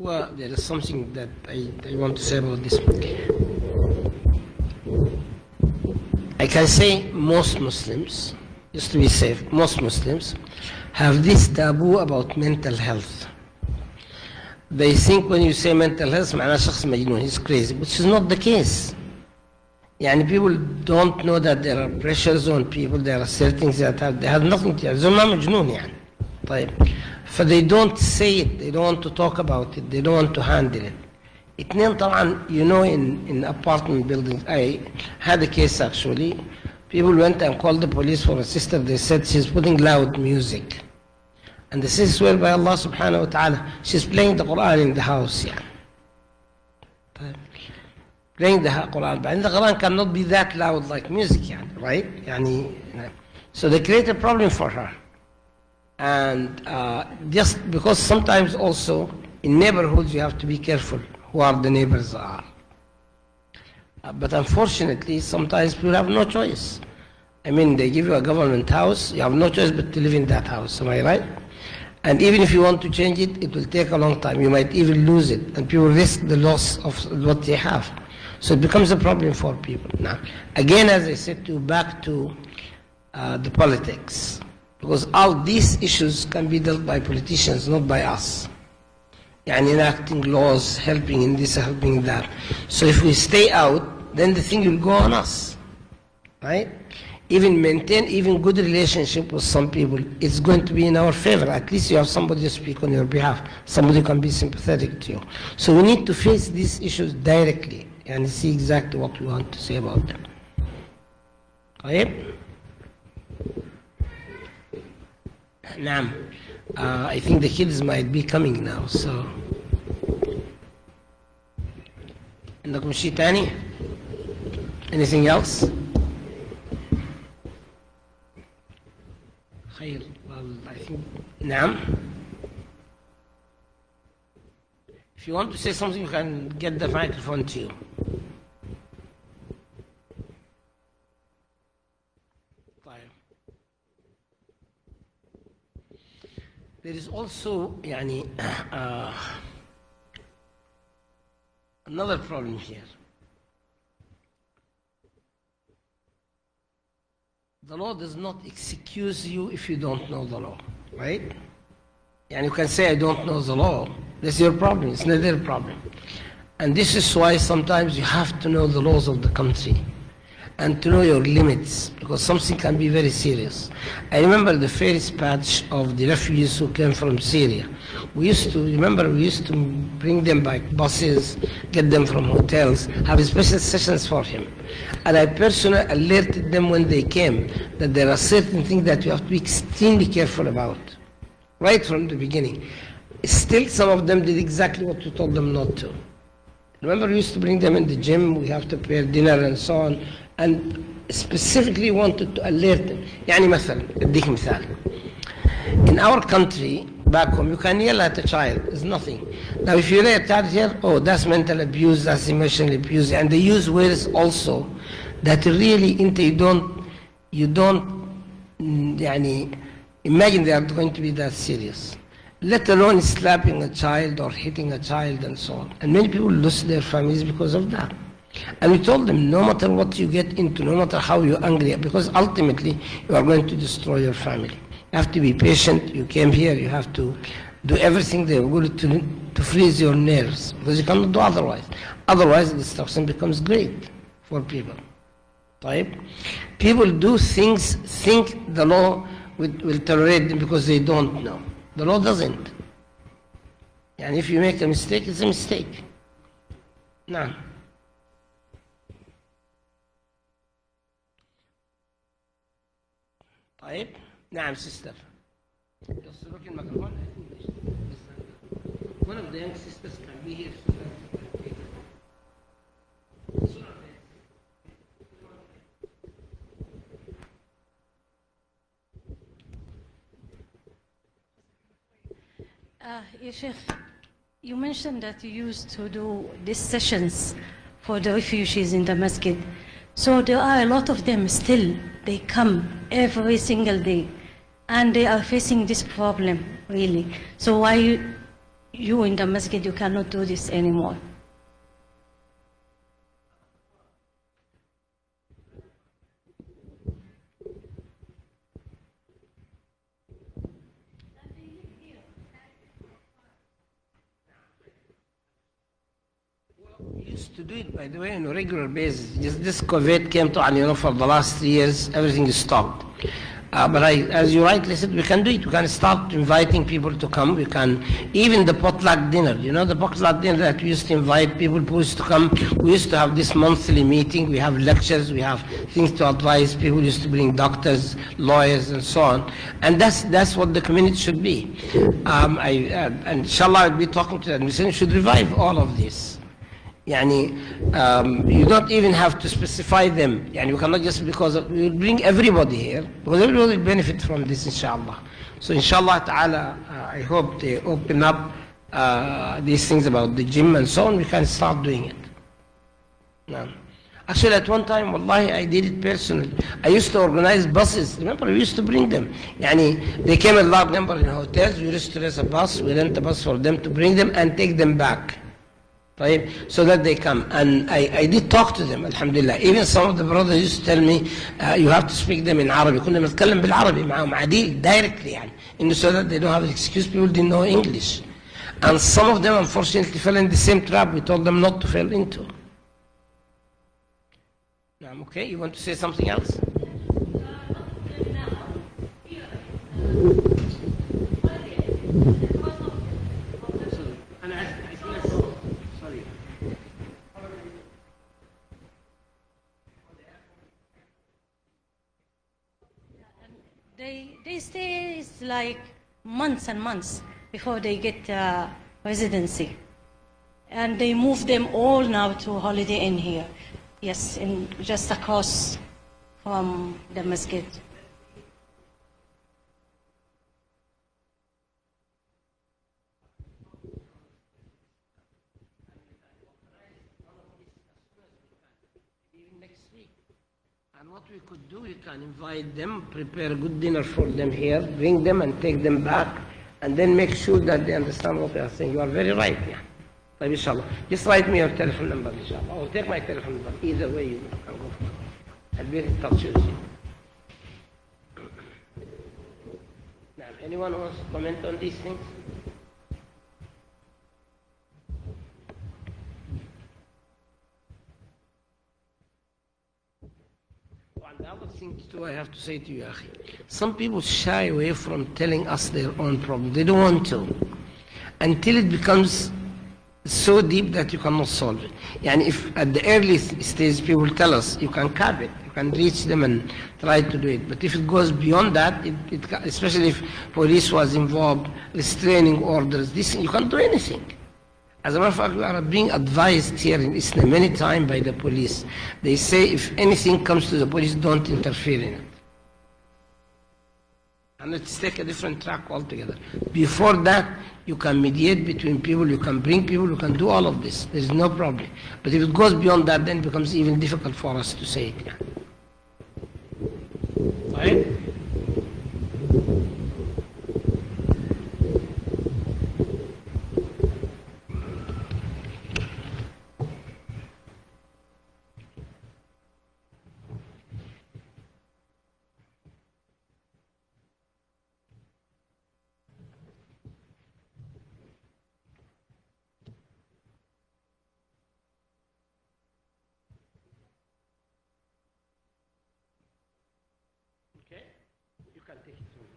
S1: Well, there is something that I want to say about this. I can say most Muslims, just to be safe, most Muslims have this taboo about mental health. They think when you say mental health, معناه شخص مجنون, he's crazy, which is not the case. يعني people don't know that there are pressures on people, there are certain things that they have nothing to do. زي ما مجنون يعني. طيب. So they don't say it, they don't want to talk about it, they don't want to handle it. اثنين طبعا, you know, in apartment buildings, I had a case actually. People went and called the police for a sister. They said she's putting loud music. And this is swear by Allah subhanahu wa ta'ala. She's playing the Quran in the house. Yeah. Playing the Quran. But the Quran cannot be that loud like music, yeah, right? So they create a problem for her. And just because sometimes also in neighborhoods you have to be careful who are the neighbors are. But unfortunately, sometimes people have no choice. I mean, they give you a government house, you have no choice but to live in that house, am I right? And even if you want to change it, it will take a long time. You might even lose it, and people risk the loss of what they have. So it becomes a problem for people. Now, again, as I said, back to the politics. Because all these issues can be dealt by politicians, not by us. And enacting laws, helping in this, helping in that. So if we stay out, then the thing will go on us, right? Even maintain even good relationship with some people, it's going to be in our favor. At least you have somebody to speak on your behalf. Somebody can be sympathetic to you. So we need to face these issues directly and see exactly what we want to say about them. Okay? نعم. I think the kids might be coming now, so. عندكم شيء تاني؟ Anything else? خير. Well, I think. نعم. If you want to say something, you can get the microphone to you. There is also another problem here. The law does not excuse you if you don't know the law, right? You can say, I don't know the law. That's your problem. It's not their problem. And this is why sometimes you have to know the laws of the country and to know your limits, because something can be very serious. I remember the first batch of the refugees who came from Syria. We used to bring them by buses, get them from hotels, have special sessions for him. And I personally alerted them when they came that there are certain things that you have to be extremely careful about, right from the beginning. Still, some of them did exactly what we told them not to. Remember, we used to bring them in the gym, we have to prepare dinner and so on, and specifically wanted to alert them. مثلا اديك مثال. In our country, back home, you can yell at a child, it's nothing. Now if you yell at a child here, oh, that's mental abuse, that's emotional abuse, and they use words also that really you don't imagine they are going to be that serious. Let alone slapping a child or hitting a child and so on. And many people lose their families because of that. And we told them, no matter what you get into, no matter how you're angry, because ultimately you are going to destroy your family. You have to be patient. You came here, you have to do everything they were going to freeze your nerves, because you cannot do otherwise. Otherwise, the destruction becomes great for people. Right? People do things, think the law will tolerate them because they don't know. The law doesn't. And if you make a mistake, it's a mistake. No. طيب نعم sister. يوصلوك الميكروفون. One of the young sisters can be here.
S3: Sheikh, you mentioned that you used to do these sessions for the refugees in the masjid. So there are a lot of them still. They come every single day, and they are facing this problem, really. So why you in the masjid, you cannot do this anymore?
S1: We used to do it, by the way, on a regular basis. Just this COVID came to, for the last 3 years, everything is stopped. But as you rightly said, we can do it. We can start inviting people to come. We can, even the potluck dinner, the potluck dinner that we used to invite people who used to come. We used to have this monthly meeting. We have lectures. We have things to advise. People used to bring doctors, lawyers, and so on. And that's what the community should be. And inshallah, I'll be talking to the administration. Should revive all of this. You don't even have to specify them. You cannot just, because we will bring everybody here, because everybody will benefit from this, inshallah. So inshallah ta'ala, I hope they open up these things about the gym and so on. We can start doing it. No. Actually, at one time, wallahi, I did it personally. I used to organize buses. Remember, we used to bring them. They came a large number in hotels. We used to rent a bus. We rent a bus for them to bring them and take them back. So that they come. And I did talk to them, alhamdulillah. Even some of the brothers used to tell me, you have to speak them in Arabic. كنا بنتكلم بالعربي معهم عديل, directly so that they don't have an excuse. People didn't know English. And some of them, unfortunately, fell in the same trap we told them not to fall into. Okay, you want to say something else?
S3: They stay like months and months before they get residency. And they move them all now to Holiday Inn here. Yes, in just across from the masjid.
S1: Next week. And what we could do, we can invite them, prepare a good dinner for them here, bring them and take them back, and then make sure that they understand what they are saying. You are very right, yeah. طيب إن شاء الله. Just write me your telephone number إن شاء الله. Or take my telephone number. Either way you can go for it. I'll be in touch with you. Now, anyone wants to comment on these things? The other thing too I have to say to you, Akhi, some people shy away from telling us their own problem. They don't want to. Until it becomes so deep that you cannot solve it. And if at the early stage people tell us, you can cap it, you can reach them and try to do it. But if it goes beyond that, especially if police was involved, restraining orders, this, you can't do anything. As a matter of fact, we are being advised here in Islam many times by the police. They say if anything comes to the police, don't interfere in it. And let's take a different track altogether. Before that, you can mediate between people, you can bring people, you can do all of this. There is no problem. But if it goes beyond that, then it becomes even difficult for us to say it. Right? Okay, you can take it from me.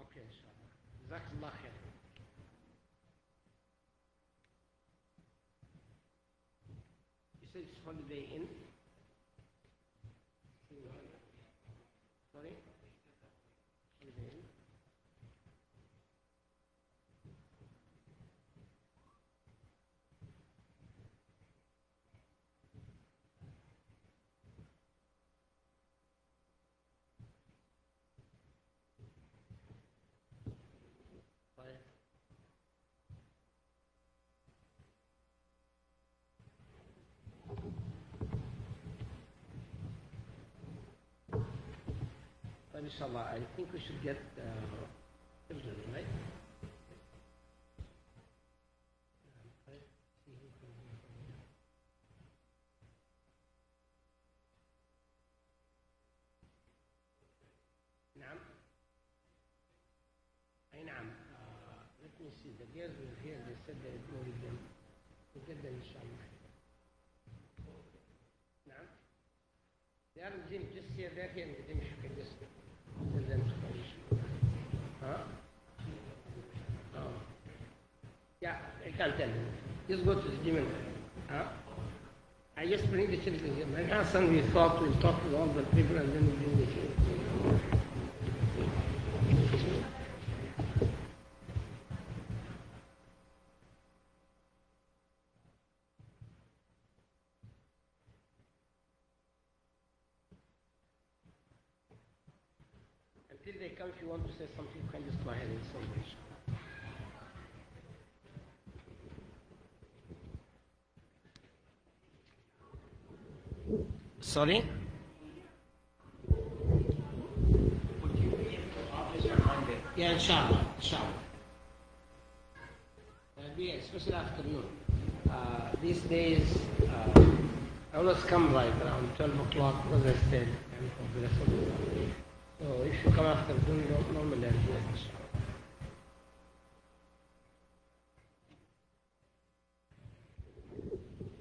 S1: Okay, inshallah. Jazakallah khair. You said it's Holiday Inn? Sorry? Holiday Inn? Sorry. But inshallah, I think we should get children, right? نعم. أي نعم. Let me see. The girls were here. They said they would go with them. We'll get them inshallah. نعم. They are in the gym. Just here. They're here in the gym. You can just tell them to come. Huh? Oh. Yeah, I can't tell them. Just go to the gym and huh? I just bring the children here. My Hassan, we thought we'll talk to all the people and then we'll bring the children. Until they come, if you want to say something, you can just go ahead and say it. Sorry? Yeah, inshallah, inshallah. Yeah, especially afternoon. These days, I always come right around 12 o'clock, as I said, and for the rest of the day. So if you come afternoon, normally I'll do it, inshallah.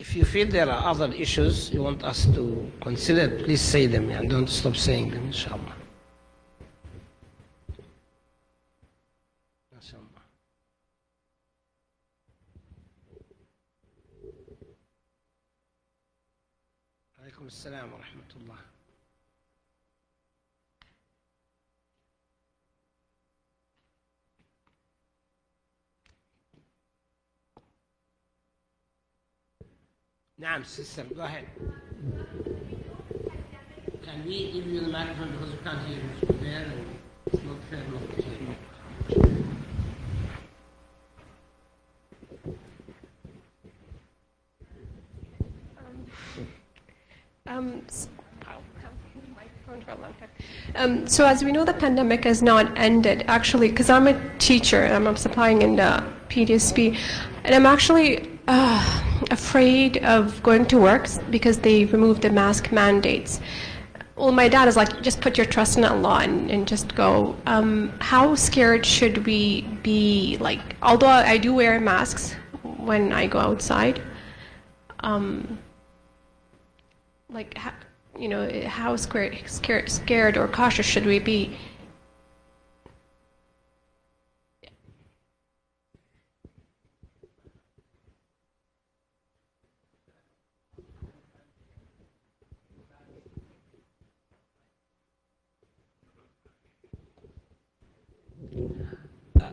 S1: if you feel there are other issues you want us to consider, please say them and don't stop saying them, inshallah. عليكم السلام ورحمة الله. نعم, sister, go ahead. Can we give you the microphone because we can't hear you from there and it's not fair not to hear you.
S4: So as we know, the pandemic has not ended, actually, because I'm a teacher, I'm supplying in the PDSP, and I'm actually afraid of going to work because they removed the mask mandates. Well, my dad is like, just put your trust in Allah and just go. How scared should we be? Like, although I do wear masks when I go outside, like, you know, how scared or cautious should we be?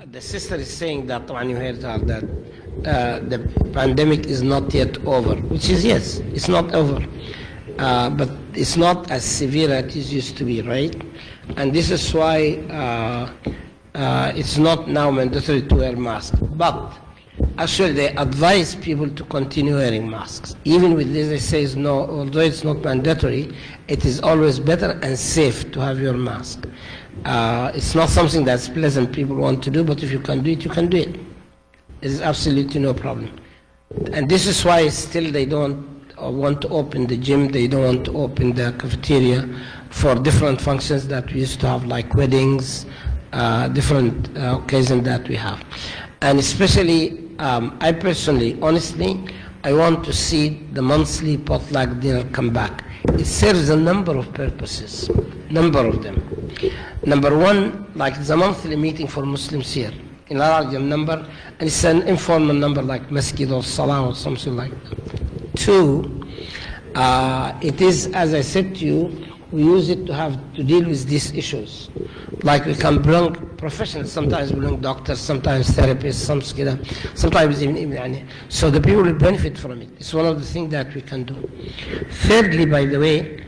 S1: The sister is saying that, when you heard her, that the pandemic is not yet over, which is, yes, it's not over. But it's not as severe as it used to be, right? And this is why it's not now mandatory to wear masks. But actually they advise people to continue wearing masks. Even with this, they say no, although it's not mandatory, it is always better and safe to have your mask. It's not something that's pleasant people want to do, but if you can do it, you can do it. There is absolutely no problem. And this is why still they don't want to open the gym, they don't want to open the cafeteria for different functions that we used to have, like weddings, different occasions that we have. And especially, I personally, honestly, I want to see the monthly potluck dinner come back. It serves a number of purposes, number of them. Number one, like the monthly meeting for Muslims here, in a larger number, and it's an informal number like masjid or salah or something like that. Two, it is, as I said to you, we use it to have to deal with these issues. Like we can bring professionals, sometimes we bring doctors, sometimes therapists, sometimes even so the people will benefit from it. It's one of the things that we can do. Thirdly, by the way,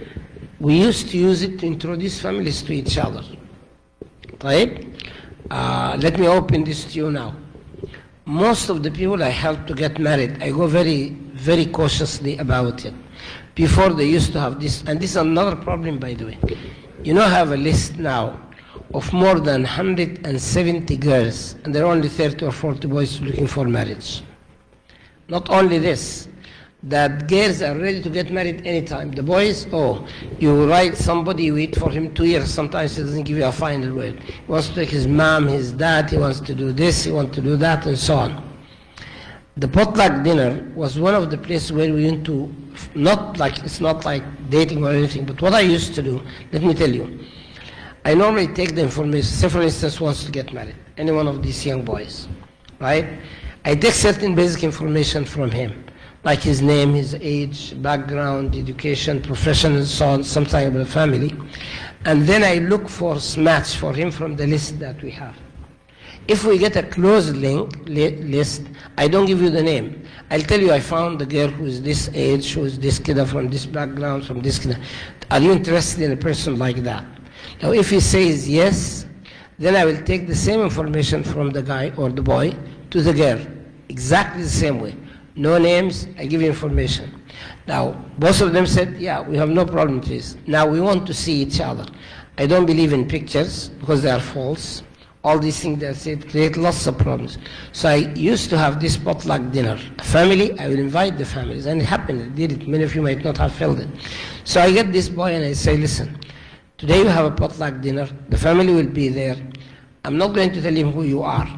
S1: we used to use it to introduce families to each other. Right? Let me open this to you now. Most of the people I help to get married, I go very, very cautiously about it. Before they used to have this, and this is another problem, by the way. You know, I have a list now of more than 170 girls, and there are only 30 or 40 boys looking for marriage. Not only this, that girls are ready to get married anytime. The boys, oh, you write somebody, you wait for him 2 years, sometimes he doesn't give you a final word. He wants to take his mom, his dad, he wants to do this, he wants to do that, and so on. The potluck dinner was one of the places where we went to, not like, it's not like dating or anything, but what I used to do, let me tell you. I normally take the information, say for instance wants to get married, any one of these young boys, right? I take certain basic information from him, like his name, his age, background, education, profession, and so on, something about the family. And then I look for match for him from the list that we have. If we get a closed list, I don't give you the name. I'll tell you I found the girl who is this age, who is this kid from this background, from this kid. Are you interested in a person like that? Now if he says yes, then I will take the same information from the guy or the boy to the girl, exactly the same way. No names, I give you information. Now, both of them said, yeah, we have no problem with this. Now we want to see each other. I don't believe in pictures because they are false. All these things that said create lots of problems. So I used to have this potluck dinner. A family, I will invite the families. And it happened, I did it. Many of you might not have felt it. So I get this boy and I say, listen, today we have a potluck dinner. The family will be there. I'm not going to tell him who you are,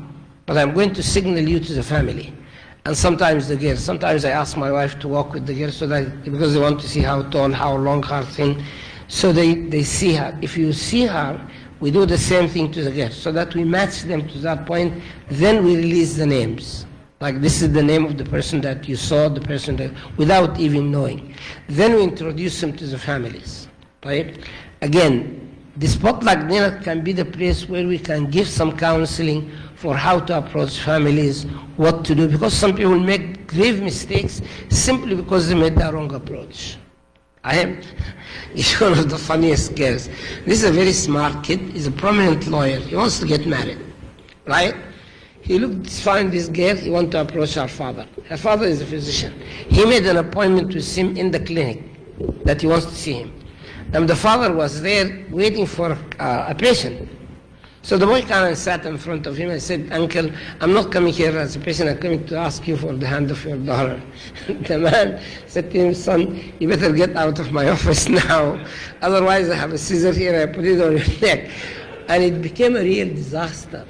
S1: but I'm going to signal you to the family. And sometimes the girl. Sometimes I ask my wife to walk with the girl so that because they want to see how tall, how long her thing. So they see her. If you see her, we do the same thing to the girl so that we match them to that point. Then we release the names. Like this is the name of the person that you saw, the person that, without even knowing. Then we introduce them to the families. Right? Again, the spot like Lدينا can be the place where we can give some counseling for how to approach families, what to do, because some people make grave mistakes simply because they made the wrong approach. He's one of the funniest girls. This is a very smart kid. He's a prominent lawyer. He wants to get married, right? He looked, found this girl, he wanted to approach her father. Her father is a physician. He made an appointment with him in the clinic that he wants to see him. And the father was there waiting for a patient. So the boy came and sat in front of him and said, "Uncle, I'm not coming here as a patient, I'm coming to ask you for the hand of your daughter." The man said to him, "Son, you better get out of my office now. Otherwise I have a scissor here, I put it on your neck." And it became a real disaster.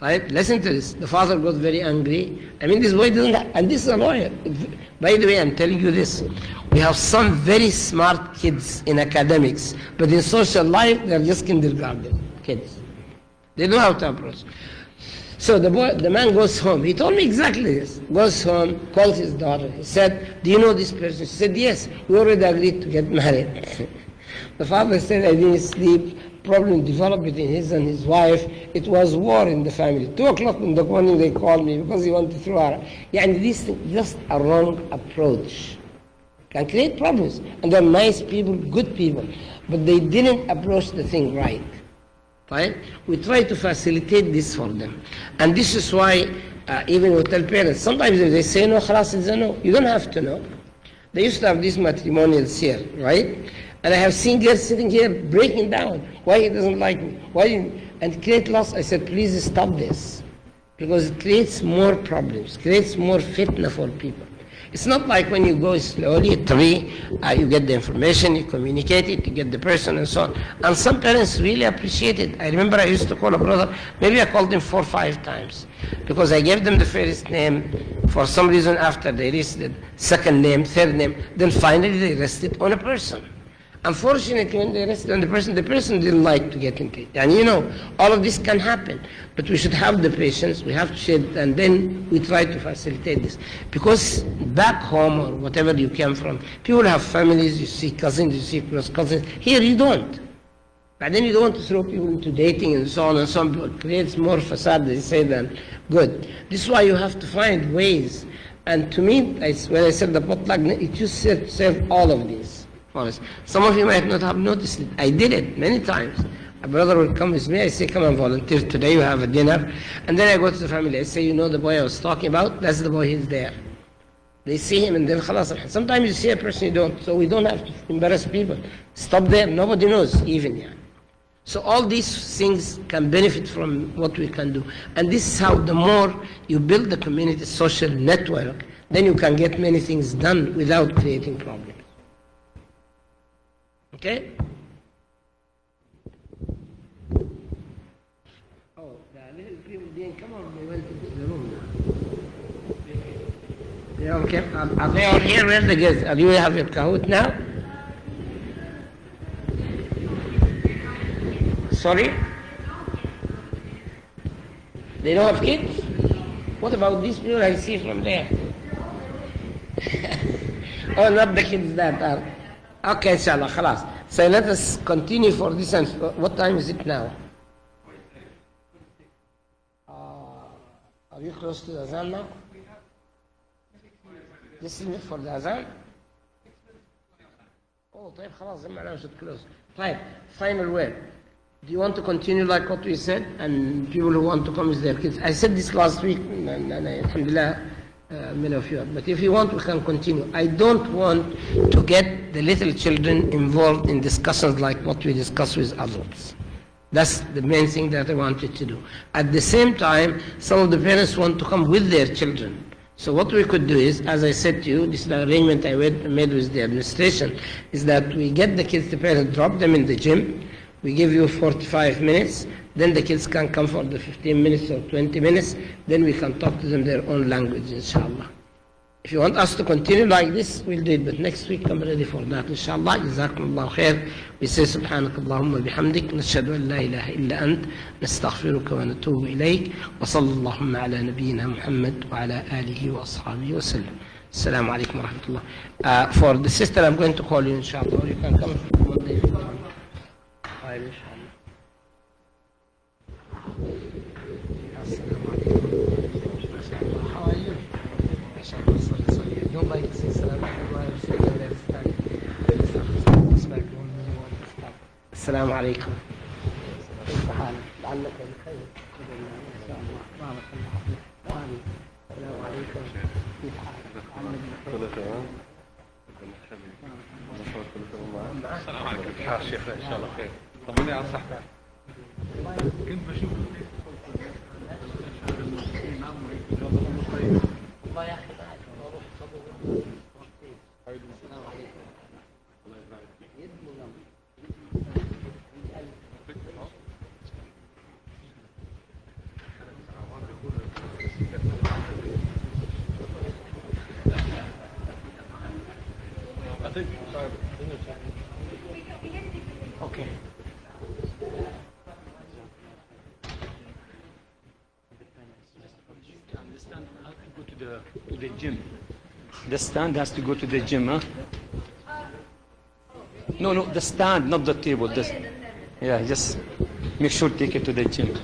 S1: Right? Listen to this. The father got very angry. I mean, this boy doesn't have, and this is a lawyer. By the way, I'm telling you this. We have some very smart kids in academics, but in social life, they're just kindergarten kids. They know how to approach. So the man goes home. He told me exactly this. Goes home, calls his daughter. He said, "Do you know this person?" She said, "Yes, we already agreed to get married." The father said, "I didn't sleep. Problem developed between his and his wife. It was war in the family. 2 o'clock in the morning they called me because he wanted to throw her." Yani this is just a wrong approach. Can create problems. And they're nice people, good people. But they didn't approach the thing right. Right? We try to facilitate this for them. And this is why even we tell parents, sometimes if they say no, khalas, it's a no. You don't have to know. They used to have these matrimonials here, right? And I have seen girls sitting here breaking down. Why he doesn't like me? And create loss. I said, please stop this. Because it creates more problems, creates more fitna for people. It's not like when you go slowly, you get the information, you communicate it, you get the person and so on. And some parents really appreciate it. I remember I used to call a brother, maybe I called him 4 or 5 times. Because I gave them the first name, for some reason after they listed second name, third name, then finally they rested on a person. Unfortunately, when they rested on the person didn't like to get into it. And you know, all of this can happen. But we should have the patience, we have to share it, and then we try to facilitate this. Because back home or whatever you came from, people have families, you see cousins, you see close cousins. Here you don't. But then you don't want to throw people into dating and so on and so on. It creates more facade, they say, than good. This is why you have to find ways. And to me, when I said the potluck, it just served all of these. Some of you might not have noticed it. I did it many times. A brother will come with me, I say, "Come and volunteer today, you have a dinner." And then I go to the family, I say, "You know the boy I was talking about? That's the boy, he's there." They see him and then khalas. Sometimes you see a person you don't, so we don't have to embarrass people. Stop there, nobody knows even yet. So all these things can benefit from what we can do. And this is how the more you build the community social network, then you can get many things done without creating problems. Okay? Oh, the little people didn't come out, they went into the room now. They all came, are they all here? Where's the girls? Are you have your kahoot now? Sorry? They don't have kids? What about these people I see from there? Oh, not the kids that are. Okay, inshallah, khalas. So let us continue for this. And what time is it now? Are you close to the azan now? This is for the azan? Oh, طيب خلاص زي should close. طيب, final word. Do you want to continue like what we said? And people who want to come with their kids. I said this last week, and alhamdulillah, many of you. But if you want, we can continue. I don't want to get the little children involved in discussions like what we discuss with adults. That's the main thing that I wanted to do. At the same time, some of the parents want to come with their children. So what we could do is, as I said to you, this is the arrangement I made with the administration, is that we get the kids, the parents, drop them in the gym. We give you 45 minutes, then the kids can come for the 15 minutes or 20 minutes, then we can talk to them their own language, inshallah. If you want us to continue like this, we'll do it, but next week I'm ready for that, inshallah. Jazakumullah khair. We say subhanak Allahumma bihamdik, nashhadu an la ilaha illa ant, nastaghfiruka wa natubu ilayk, wa sallallahu ala nabiyyina Muhammad wa ala alihi wa ashabihi wa sallam. Assalamu alaikum wa rahmatullah. For the sister, I'm going to call you, inshallah, or you can come Monday if you want. Bye, inshallah. Assalamu alaikum. How are you? I don't like to say salam alaikum. Assalamu alaikum. كيف حالك؟ لعلك بخير. ان شاء الله. بارك الله فيك. السلام عليكم. كيف حالك؟
S5: كله تمام. السلام عليكم. كيف حالك شيخ؟ ان شاء الله خير. طمني على صحتك. كنت بشوفك.
S1: والله يا اخي بعد بروح صبر. السلام عليكم. الله يبارك فيك. Okay.
S6: To the gym. The stand has to go to the gym, huh? No, the stand, not the table. Yeah, just make sure take it to the gym.